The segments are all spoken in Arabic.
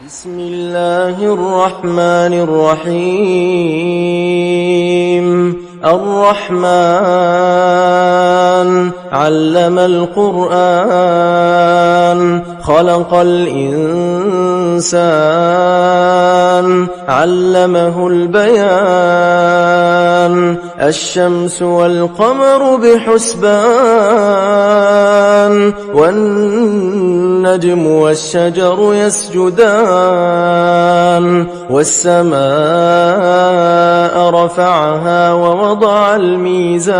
بسم الله الرحمن الرحيم الرحمن علم القرآن خلق الإنسان علمه البيان الشمس والقمر بحسبان والنجم والشجر يسجدان والسماء رفعها ووضع الميزان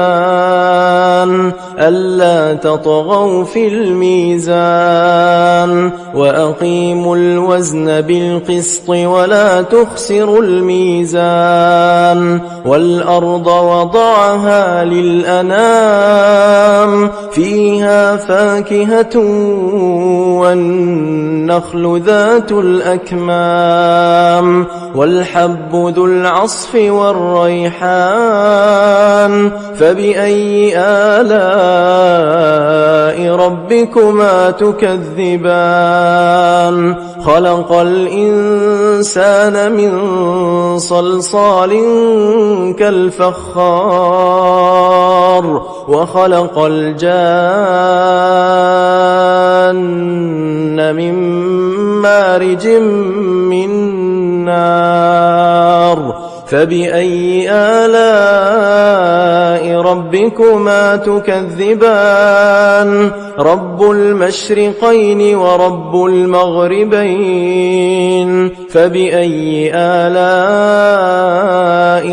ألا تطغوا في الميزان وأقيموا الوزن بالقسط ولا تخسروا الميزان والأرض وضعها للأنام فيها فاكهة والنخل ذات الأكمام والحب ذو العصف والريحان فبأي آلاء ربكما تكذبان خلق الإنسان من صلصال كالفخار وخلق الجان من مارج من نار فبأي آلاء ربكما تكذبان رب المشرقين ورب المغربين فبأي آلاء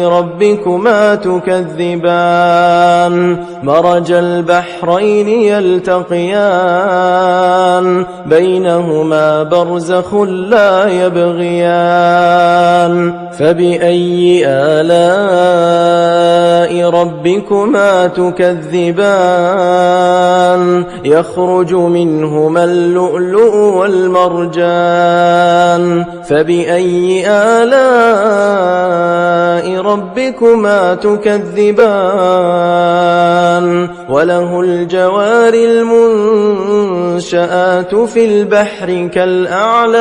ربكما تكذبان مرج البحرين يلتقيان بينهما برزخ لا يبغيان فبأي آلاء ربكما تكذبان يخرج منهما اللؤلؤ والمرجان فبأي آلاء ربكما تكذبان وله الجوار المنشآت في البحر كالأعلام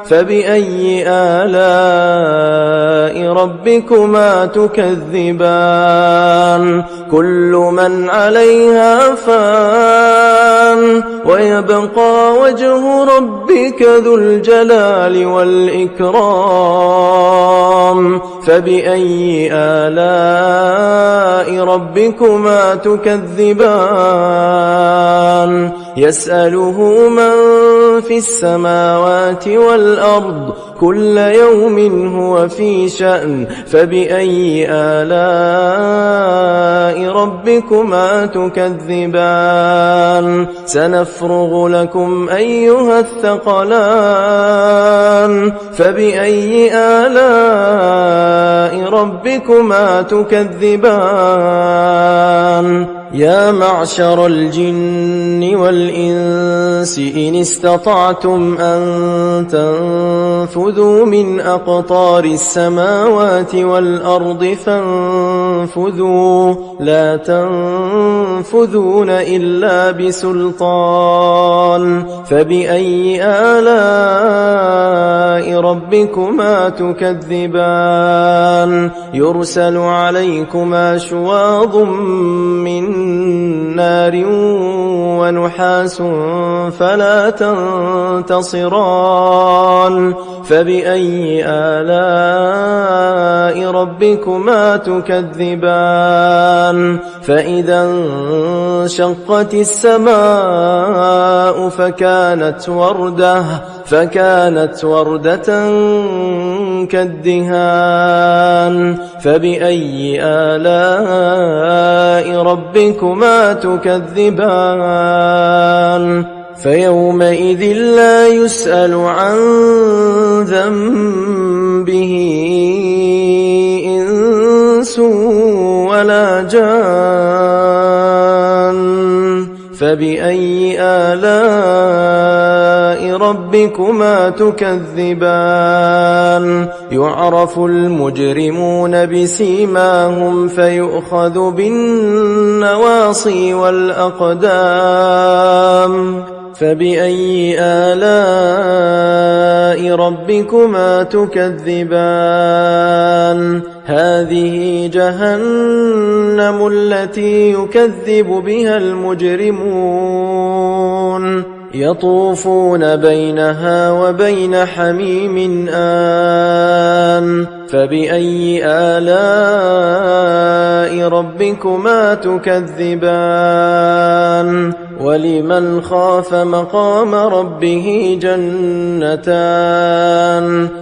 فبأي آلاء ربكما تكذبان كل من عليها فان ويبقى وجه ربك ذو الجلال والإكرام فبأي آلاء ربكما تكذبان يسأله من في السماوات والأرض كل يوم هو في شأن فبأي آلاء ربكما تكذبان سنفرغ لكم أيها الثقلان فبأي آلاء ربكما تكذبان يا معشر الجن والإنس إن استطعتم أن تنفذوا من أقطار السماوات والأرض فانفذوا لا تنفذون إلا بسلطان فبأي آلاء ربكما تكذبان يرسل عليكما شواظ من نار ونحاس فلا تنتصران فبأي آلاء ربكما تكذبان فإذا انشقت السماء فكانت وردة كالدهان فبأي آلاء ربكما تكذبان فيومئذ لا يسأل عن ذنبه إنس ولا جان فبأي آلاء ربكما تكذبان يعرف المجرمون بسيماهم فيؤخذ بالنواصي والأقدام فبأي آلاء ربكما تكذبان هذه جهنم التي يكذب بها المجرمون يطوفون بينها وبين حميم آن فبأي آلاء ربكما تكذبان ولمن خاف مقام ربه جنتان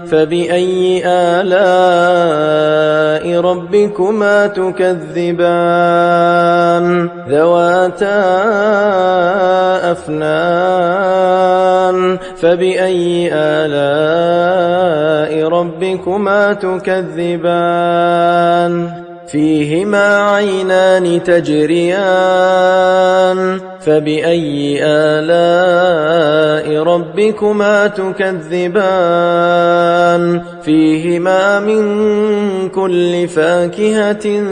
فبأي آلاء ربكما تكذبان ذواتا أفنان فبأي آلاء ربكما تكذبان فيهما عينان تجريان فبأي آلاء ربكما تكذبان فيهما من كل فاكهة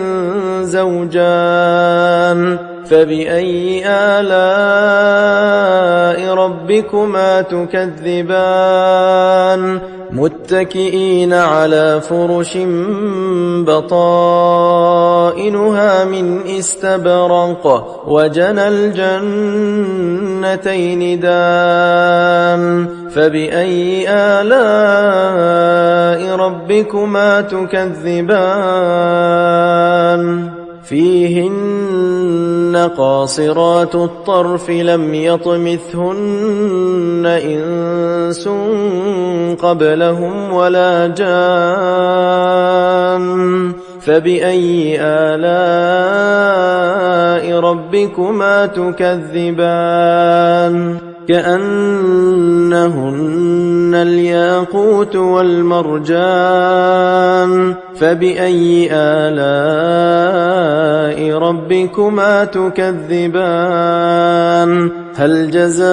زوجان فبأي آلاء ربكما تكذبان متكئين على فرش بطائنها من استبرق وجنى الجنتين دان فبأي آلاء ربكما تكذبان فيهن قاصرات الطرف لم يطمثهن إنس قبلهم ولا جان فبأي آلاء ربكما تكذبان كأنهن الياقوت والمرجان فبأي آلاء ربكما تكذبان هل جزاء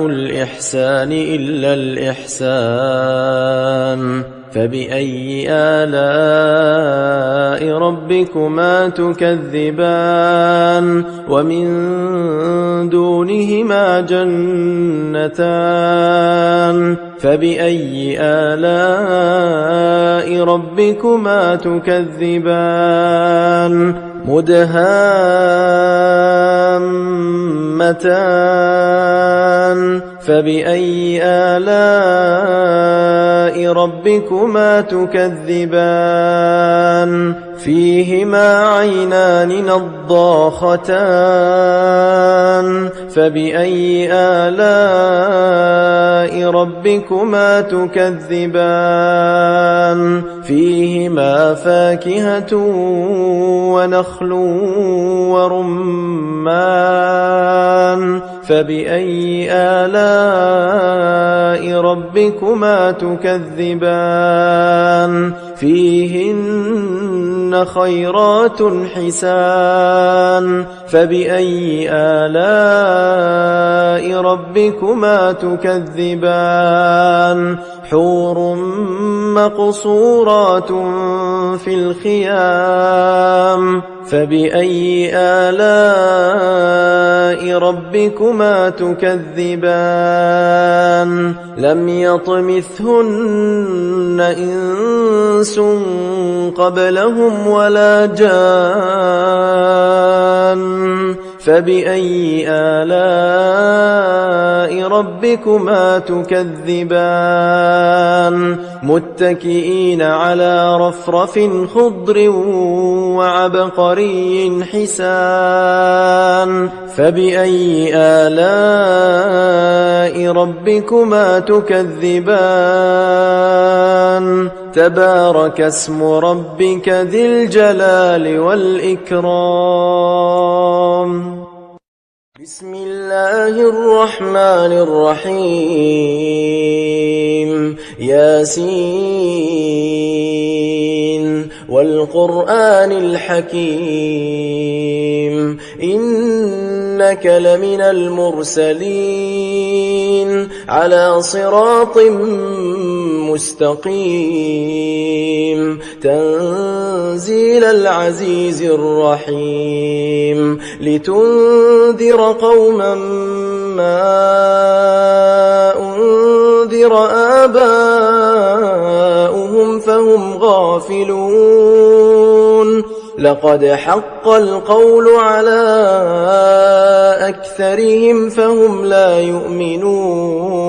الإحسان إلا الإحسان فبأي آلاء ربكما تكذبان ومن دونهما جنتان فبأي آلاء ربكما تكذبان مدهامتان فبأي آلاء ربكما تكذبان فيهما عينان نضاختان فبأي آلاء ربكما تكذبان فيهما فاكهة ونخل ورمان فبأي آلاء ربكما تكذبان فيهن خيرات حسان فبأي آلاء ربكما تكذبان حور مقصورات في الخيام فبأي آلاء ربكما تكذبان لم يطمثهن إنس قبلهم ولا جان فبأي آلاء ربكما تكذبان متكئين على رفرف خضر وعبقري حسان فبأي آلاء ربكما تكذبان تبارك اسم ربك ذي الجلال والإكرام بسم الله الرحمن الرحيم ياسين والقرآن الحكيم إنك لمن المرسلين على صراط مستقيم تنزيل العزيز الرحيم لتنذر قوما ما ذكر آباؤهم فهم غافلون لقد حق القول على أكثرهم فهم لا يؤمنون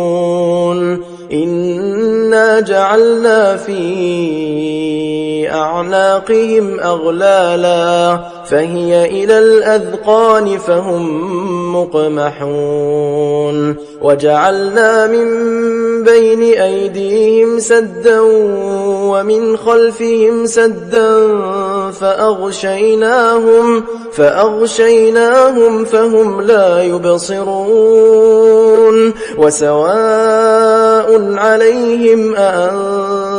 إنا جعلنا في أعناقهم أغلالا فهي إلى الأذقان فهم مقمحون وجعلنا من بين أيديهم سدا ومن خلفهم سدا فأغشيناهم فهم لا يبصرون وسواء عليهم أأنذرتهم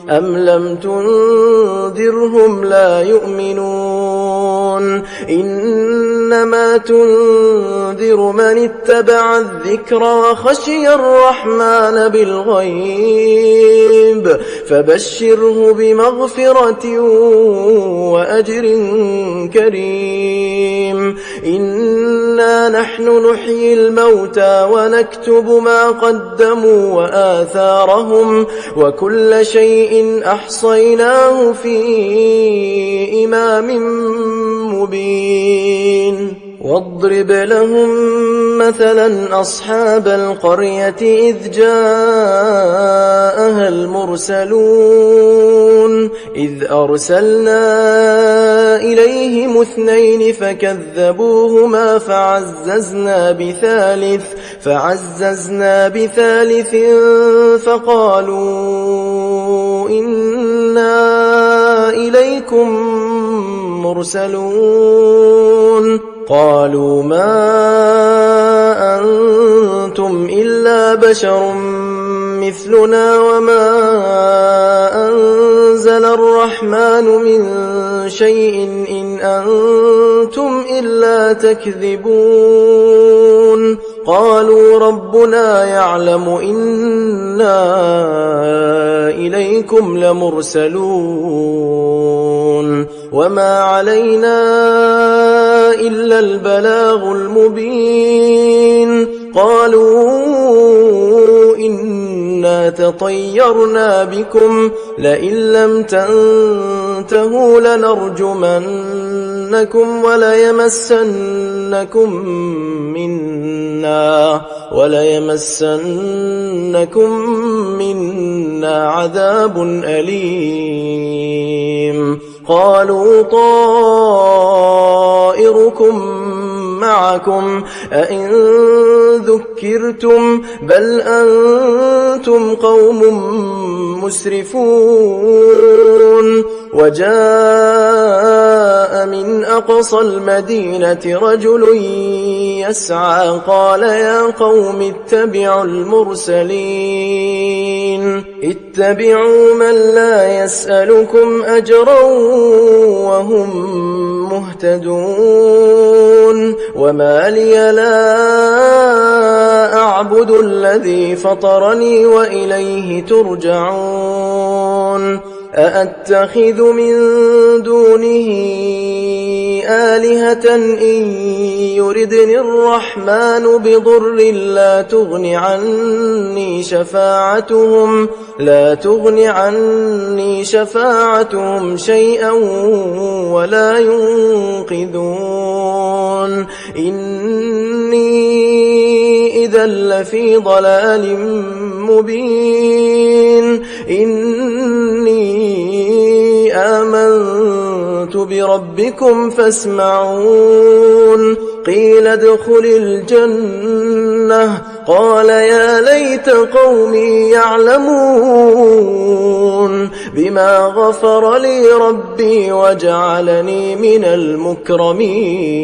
أم لم تنذرهم لا يؤمنون إنما تنذر من اتبع الذكر وخشي الرحمن بالغيب فبشره بمغفرة وأجر كريم إنا نحن نحيي الموتى ونكتب ما قدموا وآثارهم وكل شيء أحصيناه في إمام مبين واضرب لهم مثلا أصحاب القرية إذ جاءها المرسلون إذ أرسلنا إليهم 2 فكذبوهما فعززنا بثالث فقالوا إنا إليكم مرسلون قالوا ما أنتم إلا بشر مثلنا وما أنزل الرحمن من شيء إن أنتم إلا تكذبون قالوا ربنا يعلم إنا إليكم لمرسلون وما علينا إلا البلاغ المبين قالوا إنا تطيرنا بكم لئن لم تنتهوا لنرجمنكم وليمسنكم منا عذاب أليم قالوا طائركم معكم أئن ذكرتم بل أنتم قوم مسرفون وجاء من أقصى المدينة رجل يسعى قال يا قوم اتبعوا المرسلين اتبعوا من لا يسألكم أجرا وهم مهتدون وما لي لا أعبد الذي فطرني وإليه ترجعون أأتخذ من دونه آلهة إن يردني الرحمن بضر لا تغن عني شفاعتهم شيئا ولا ينقذون إني إذا لفي ضلال مبين إني آمنت بربكم فاسمعون قيل ادخل الجنة قال يا ليت قومي يعلمون بما غفر لي ربي وجعلني من المكرمين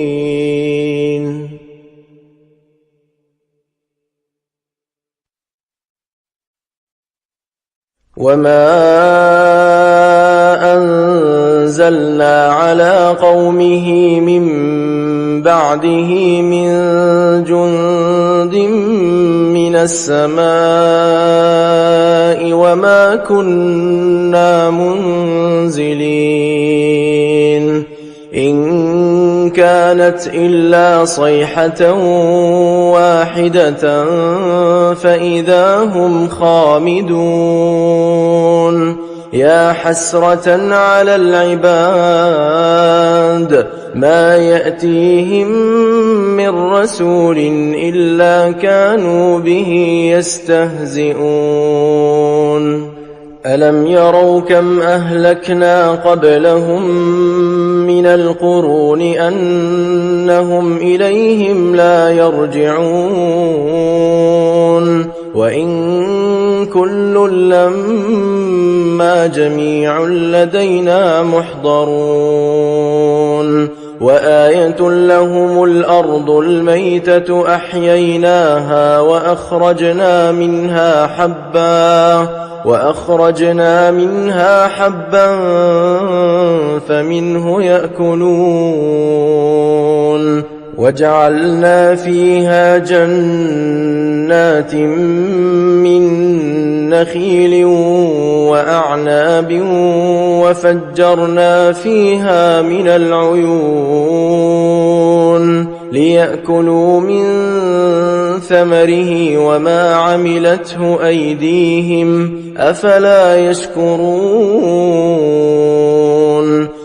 وما أنزلنا على قومه من بعده من جند من السماء وما كنا منزلين إن كانت إلا صيحة واحدة فإذا هم خامدون يا حسرة على العباد ما يأتيهم من رسول إلا كانوا به يستهزئون ألم يروا كم أهلكنا قبلهم من القرون أنهم إليهم لا يرجعون وإن كل لما جميع لدينا محضرون وآية لهم الأرض الميتة أحييناها وأخرجنا منها حبا فمنه يأكلون وجعلنا فيها جنات من نخيل وأعناب وفجرنا فيها من العيون ليأكلوا من ثمره وما عملته أيديهم أفلا يشكرون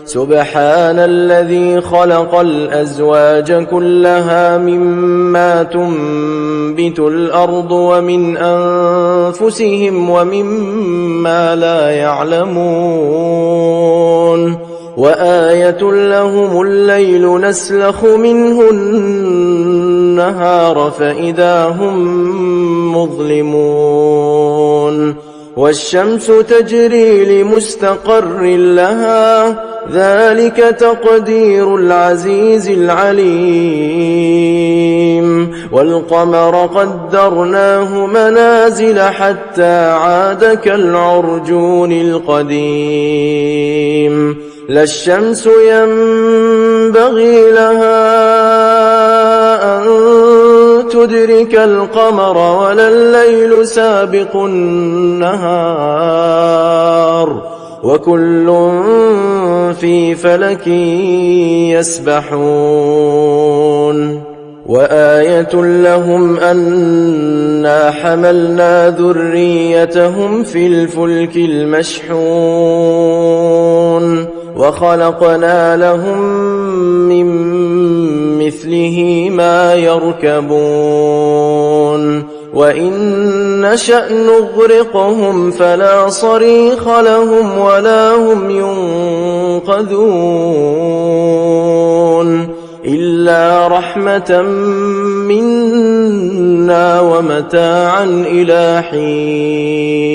سبحان الذي خلق الأزواج كلها مما تنبت الأرض ومن أنفسهم ومما لا يعلمون وآية لهم الليل نسلخ منه النهار فإذا هم مظلمون والشمس تجري لمستقر لها ذلك تقدير العزيز العليم والقمر قدرناه منازل حتى عاد كالعرجون القديم لا الشمس ينبغي لها أن تدرك القمر ولا الليل سابق النهار وكل في فلك يسبحون وآية لهم أنا حملنا ذريتهم في الفلك المشحون وخلقنا لهم من مثله ما يركبون وإن نشأ نغرقهم فلا صريخ لهم ولا هم ينقذون إلا رحمة منا ومتاعا إلى حين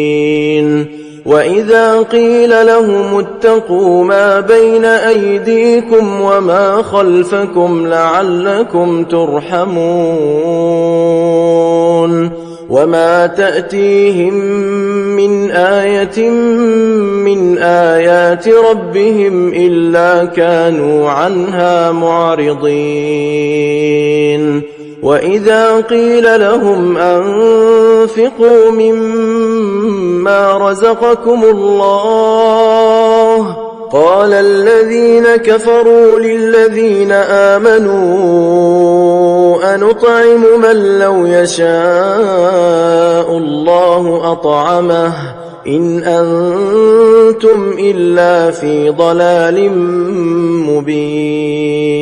وإذا قيل لهم اتقوا ما بين أيديكم وما خلفكم لعلكم ترحمون وما تأتيهم من آية من آيات ربهم إلا كانوا عنها معرضين وإذا قيل لهم أنفقوا مما رزقكم الله قال الذين كفروا للذين آمنوا أنطعم من لو يشاء الله أطعمه إن أنتم إلا في ضلال مبين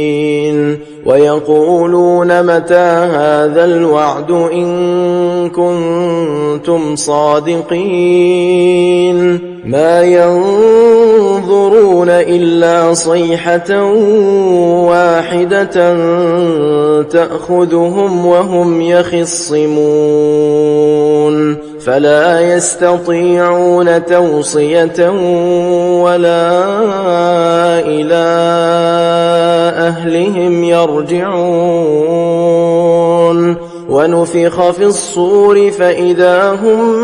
ويقولون متى هذا الوعد إن كنتم صادقين ما ينظرون إلا صيحة واحدة تأخذهم وهم يخصمون فلا يستطيعون توصية ولا إلى أهلهم يرجعون ونفخ في الصور فإذا هم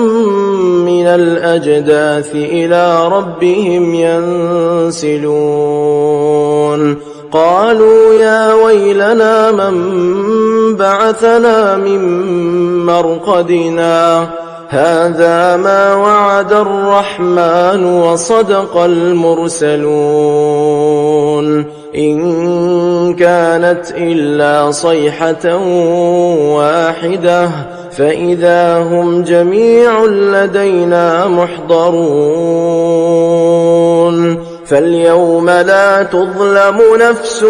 من الأجداث إلى ربهم ينسلون قالوا يا ويلنا من بعثنا من مرقدنا هذا ما وعد الرحمن وصدق المرسلون إن كانت إلا صيحة واحدة فإذا هم جميع لدينا محضرون فاليوم لا تظلم نفس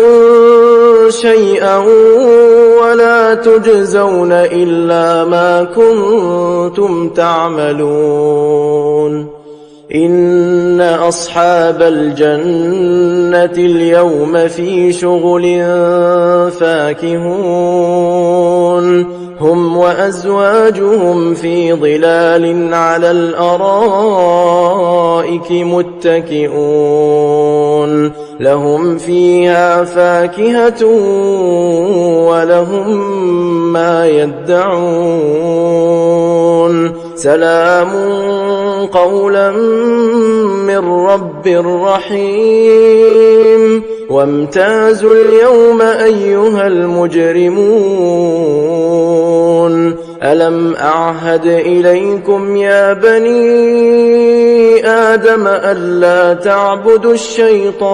شيئا ولا تجزون إلا ما كنتم تعملون إن أصحاب الجنة اليوم في شغل فاكهون هم وأزواجهم في ظلال على الأرائك متكئون لهم فيها فاكهة ولهم ما يدعون سلام قولا من رب رحيم وامتازوا اليوم أيها المجرمون ألم أعهد إليكم يا بني آدم ألا تعبدوا الشيطان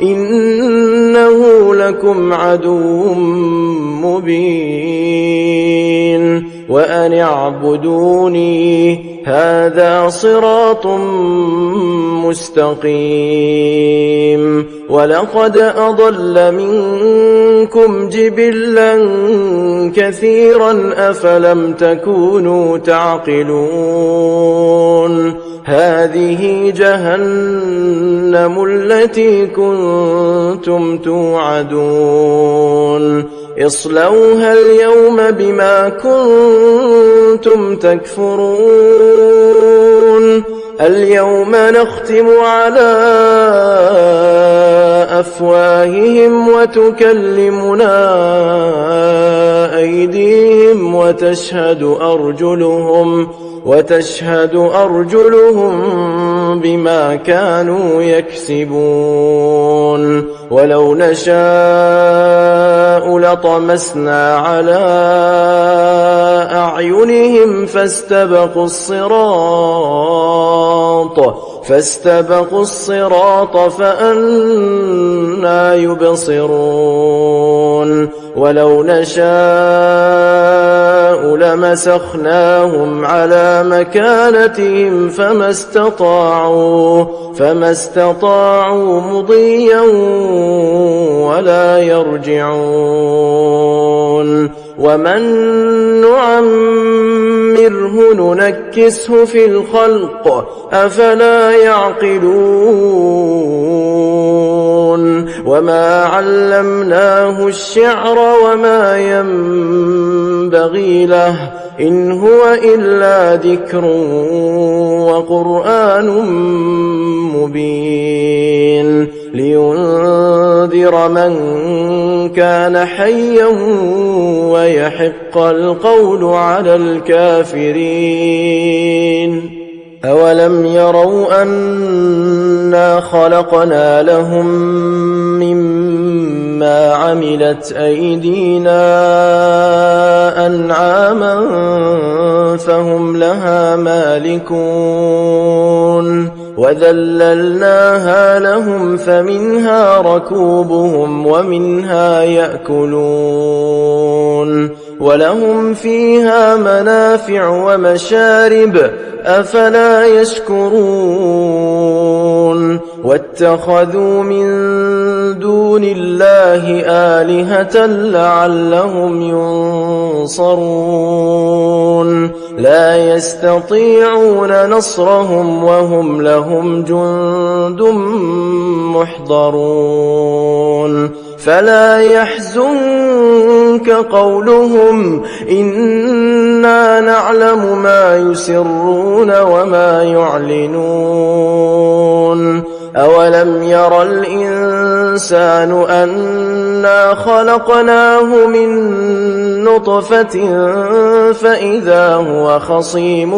إنه لكم عدو مبين وأن اعبدوني هذا صراط مستقيم ولقد أضل منكم جبلا كثيرا أفلم تكونوا تعقلون هذه جهنم التي كنتم توعدون اصلوها اليوم بما كنتم تكفرون اليوم نختم على أفواههم وتكلمنا أيديهم وتشهد أرجلهم بما كانوا يكسبون ولو نشاء لطمسنا على أعينهم فاستبقوا الصراط فأنى يبصرون ولو نشاء لمسخناهم على مكانتهم فما استطاعوا مضيا ولا يرجعون ومن نعمره ننكسه في الخلق أفلا يعقلون وما علمناه الشعر وما ينبغي له إن هو إلا ذكر وقرآن مبين لينذر من كان حيا ويحق القول على الكافرين أولم يروا أنا خلقنا لهم مما عملت أيدينا أنعاما فهم لها مالكون وذللناها لهم فمنها ركوبهم ومنها يأكلون ولهم فيها منافع ومشارب أفلا يشكرون واتخذوا من دون الله آلهة لعلهم ينصرون لا يستطيعون نصرهم وهم لهم جند محضرون فلا يحزنك قولهم إنا نعلم ما يسرون وما يعلنون أولم ير الإنسان أنا خلقناه من نطفة فإذا هو خصيم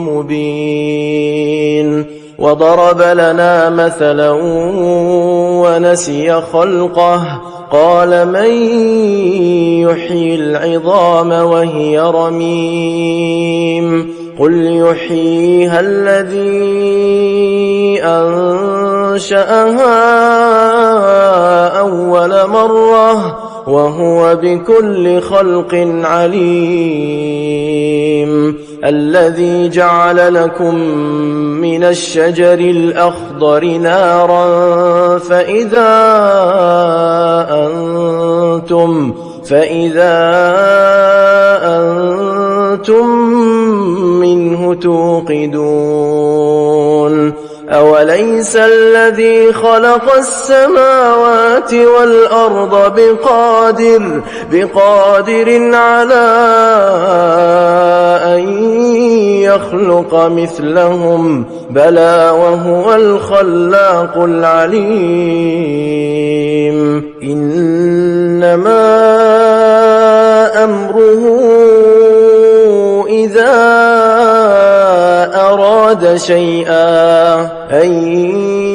مبين وضرب لنا مثلا ونسي خلقه قال من يحيي العظام وهي رميم قل يحييها الذي أنشأها أول مرة وهو بكل خلق عليم الذي جعل لكم من الشجر الأخضر نارا فإذا أنتم منه توقدون أوليس الذي خلق السماوات والأرض بقادر على أن يخلق مثلهم بلى وهو الخلاق العليم إنما أمره إذا أراد شيئا أن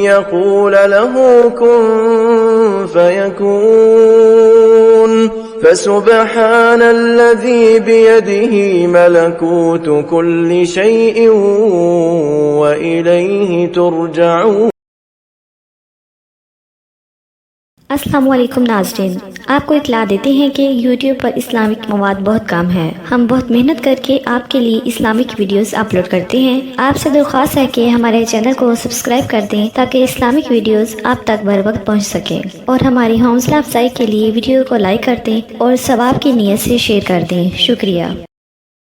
يقول له كن فيكون فسبحان الذي بيده ملكوت كل شيء وإليه ترجعون। अस्सलाम वालेकुम नाज़रीन, आपको इत्तला देते हैं कि YouTube पर इस्लामिक मवाद बहुत कम है। हम बहुत मेहनत करके आपके लिए इस्लामिक वीडियोस अपलोड करते हैं। आपसे दरख्वास्त है कि हमारे चैनल को सब्सक्राइब कर दें ताकि इस्लामिक वीडियोस आप तक बर वक्त पहुँच सकें, और हमारी हौसला अफजाई के लिए वीडियो को लाइक कर दें और सवाब की नीयत से शेयर कर दें। शुक्रिया।